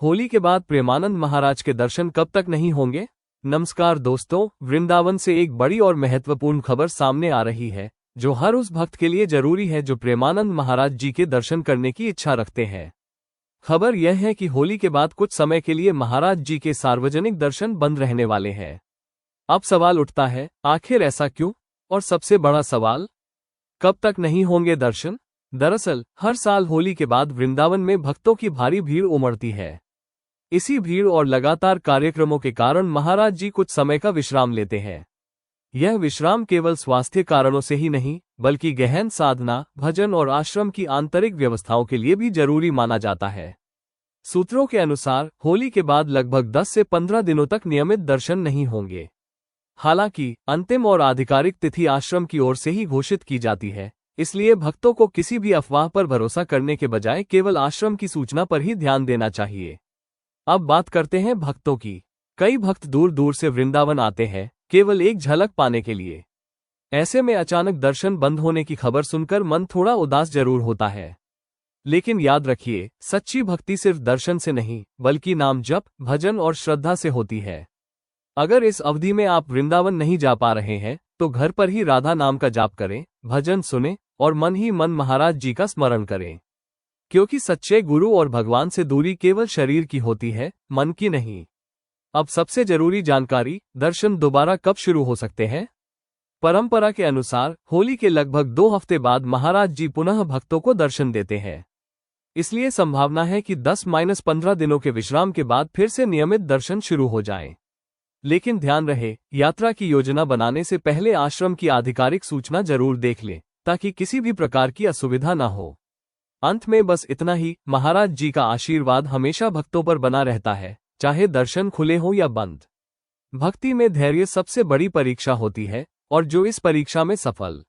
होली के बाद प्रेमानंद महाराज के दर्शन कब तक नहीं होंगे? नमस्कार दोस्तों, वृंदावन से एक बड़ी और महत्वपूर्ण खबर सामने आ रही है जो हर उस भक्त के लिए जरूरी है जो प्रेमानंद महाराज जी के दर्शन करने की इच्छा रखते हैं। खबर यह है कि होली के बाद कुछ समय के लिए महाराज जी के सार्वजनिक दर्शन बंद रहने वाले हैं। अब सवाल उठता है, आखिर ऐसा क्यों? और सबसे बड़ा सवाल, कब तक नहीं होंगे दर्शन? दरअसल हर साल होली के बाद वृंदावन में भक्तों की भारी भीड़ उमड़ती है। इसी भीड़ और लगातार कार्यक्रमों के कारण महाराज जी कुछ समय का विश्राम लेते हैं। यह विश्राम केवल स्वास्थ्य कारणों से ही नहीं, बल्कि गहन साधना, भजन और आश्रम की आंतरिक व्यवस्थाओं के लिए भी जरूरी माना जाता है। सूत्रों के अनुसार होली के बाद लगभग 10 से 15 दिनों तक नियमित दर्शन नहीं होंगे। हालांकि अंतिम और आधिकारिक तिथि आश्रम की ओर से ही घोषित की जाती है, इसलिए भक्तों को किसी भी अफवाह पर भरोसा करने के बजाय केवल आश्रम की सूचना पर ही ध्यान देना चाहिए। अब बात करते हैं भक्तों की। कई भक्त दूर दूर से वृंदावन आते हैं केवल एक झलक पाने के लिए। ऐसे में अचानक दर्शन बंद होने की खबर सुनकर मन थोड़ा उदास जरूर होता है। लेकिन याद रखिए, सच्ची भक्ति सिर्फ दर्शन से नहीं, बल्कि नाम जप, भजन और श्रद्धा से होती है। अगर इस अवधि में आप वृंदावन नहीं जा पा रहे हैं तो घर पर ही राधा नाम का जाप करें, भजन सुने और मन ही मन महाराज जी का स्मरण करें। क्योंकि सच्चे गुरु और भगवान से दूरी केवल शरीर की होती है, मन की नहीं। अब सबसे जरूरी जानकारी, दर्शन दोबारा कब शुरू हो सकते हैं? परंपरा के अनुसार होली के लगभग 2 हफ्ते बाद महाराज जी पुनः भक्तों को दर्शन देते हैं। इसलिए संभावना है कि 10-15 दिनों के विश्राम के बाद फिर से नियमित दर्शन शुरू हो जाएं। लेकिन ध्यान रहे, यात्रा की योजना बनाने से पहले आश्रम की आधिकारिक सूचना जरूर देख लें, ताकि किसी भी प्रकार की असुविधा न हो। अंत में बस इतना ही, महाराज जी का आशीर्वाद हमेशा भक्तों पर बना रहता है, चाहे दर्शन खुले हो या बंद। भक्ति में धैर्य सबसे बड़ी परीक्षा होती है, और जो इस परीक्षा में सफल